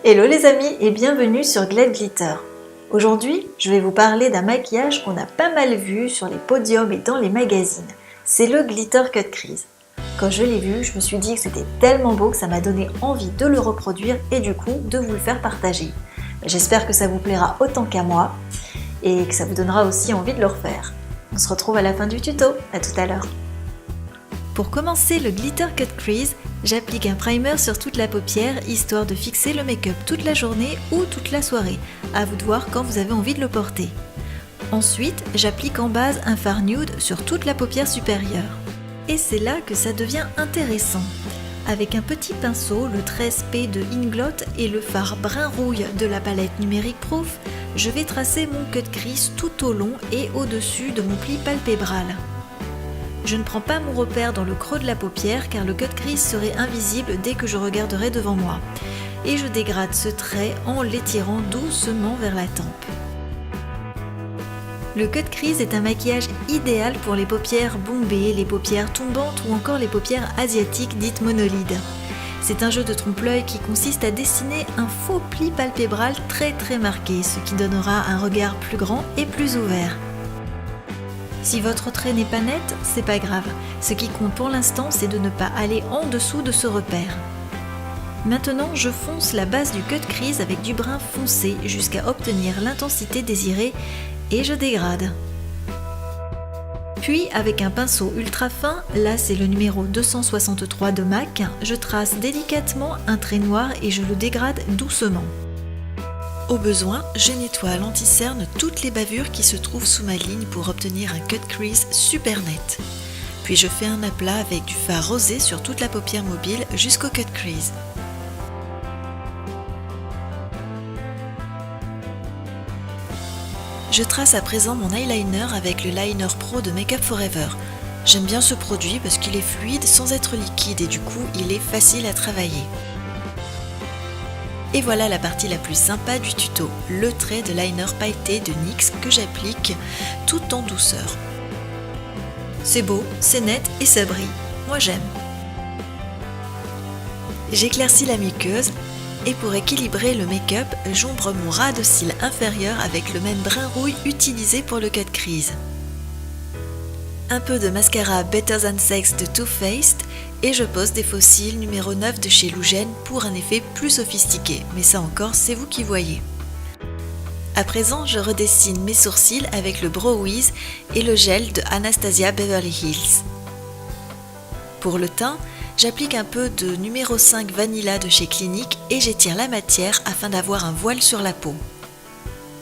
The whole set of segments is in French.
Hello les amis et bienvenue sur Glade Glitter. Aujourd'hui, je vais vous parler d'un maquillage qu'on a pas mal vu sur les podiums et dans les magazines. C'est le Glitter Cut Crease. Quand je l'ai vu, je me suis dit que c'était tellement beau que ça m'a donné envie de le reproduire et du coup de vous le faire partager. J'espère que ça vous plaira autant qu'à moi et que ça vous donnera aussi envie de le refaire. On se retrouve à la fin du tuto, à tout à l'heure. Pour commencer le Glitter Cut Crease, j'applique un primer sur toute la paupière histoire de fixer le make-up toute la journée ou toute la soirée. À vous de voir quand vous avez envie de le porter. Ensuite, j'applique en base un fard nude sur toute la paupière supérieure. Et c'est là que ça devient intéressant. Avec un petit pinceau, le 13P de Inglot et le fard brun rouille de la palette Numérique Proof, je vais tracer mon cut crease tout au long et au-dessus de mon pli palpébral. Je ne prends pas mon repère dans le creux de la paupière car le cut crease serait invisible dès que je regarderai devant moi. Et je dégrade ce trait en l'étirant doucement vers la tempe. Le cut crease est un maquillage idéal pour les paupières bombées, les paupières tombantes ou encore les paupières asiatiques dites monolides. C'est un jeu de trompe-l'œil qui consiste à dessiner un faux pli palpébral très marqué, ce qui donnera un regard plus grand et plus ouvert. Si votre trait n'est pas net, c'est pas grave. Ce qui compte pour l'instant, c'est de ne pas aller en dessous de ce repère. Maintenant, je fonce la base du cut crease avec du brun foncé jusqu'à obtenir l'intensité désirée et je dégrade. Puis, avec un pinceau ultra fin, là c'est le numéro 263 de MAC, je trace délicatement un trait noir et je le dégrade doucement. Au besoin, je nettoie à l'anti-cerne toutes les bavures qui se trouvent sous ma ligne pour obtenir un cut crease super net. Puis je fais un aplat avec du fard rosé sur toute la paupière mobile jusqu'au cut crease. Je trace à présent mon eyeliner avec le Liner Pro de Make Up For Ever. J'aime bien ce produit parce qu'il est fluide sans être liquide et du coup il est facile à travailler. Et voilà la partie la plus sympa du tuto, le trait de liner pailleté de NYX que j'applique tout en douceur. C'est beau, c'est net et ça brille. Moi j'aime. J'éclaircis la muqueuse et pour équilibrer le make-up, j'ombre mon ras de cils inférieur avec le même brun rouille utilisé pour le cut crease. Un peu de mascara Better Than Sex de Too Faced et je pose des faux cils numéro 9 de chez Lujen pour un effet plus sophistiqué, mais ça encore c'est vous qui voyez. À présent, je redessine mes sourcils avec le Brow Wiz et le gel de Anastasia Beverly Hills. Pour le teint, j'applique un peu de numéro 5 Vanilla de chez Clinique et j'étire la matière afin d'avoir un voile sur la peau.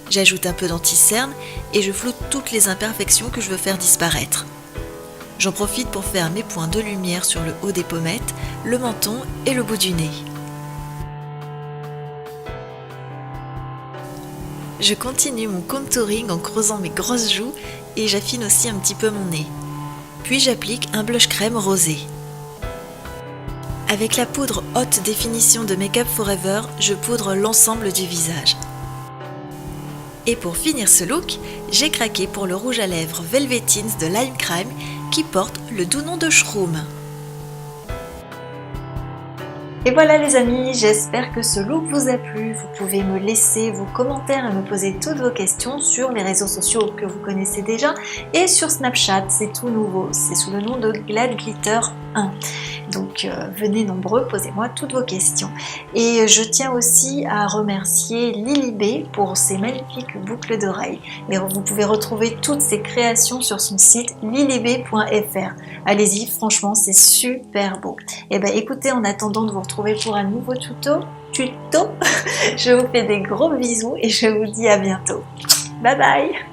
J'ajoute un peu d'anti-cerne et je floute toutes les imperfections que je veux faire disparaître. J'en profite pour faire mes points de lumière sur le haut des pommettes, le menton et le bout du nez. Je continue mon contouring en creusant mes grosses joues et j'affine aussi un petit peu mon nez. Puis j'applique un blush crème rosé. Avec la poudre haute définition de Make Up For Ever, je poudre l'ensemble du visage. Et pour finir ce look, j'ai craqué pour le rouge à lèvres Velvetins de Lime Crime qui porte le doux nom de Shroom. Et voilà les amis, j'espère que ce look vous a plu. Vous pouvez me laisser vos commentaires et me poser toutes vos questions sur les réseaux sociaux que vous connaissez déjà et sur Snapchat, c'est tout nouveau, c'est sous le nom de Glade Glitter 1. Donc venez nombreux, posez-moi toutes vos questions. Et je tiens aussi à remercier Lily B pour ses magnifiques boucles d'oreilles. Et vous pouvez retrouver toutes ses créations sur son site lilyb.fr. Allez-y, franchement c'est super beau. Et ben écoutez, en attendant de vous retrouver pour un nouveau tuto, je vous fais des gros bisous et je vous dis à bientôt. Bye bye.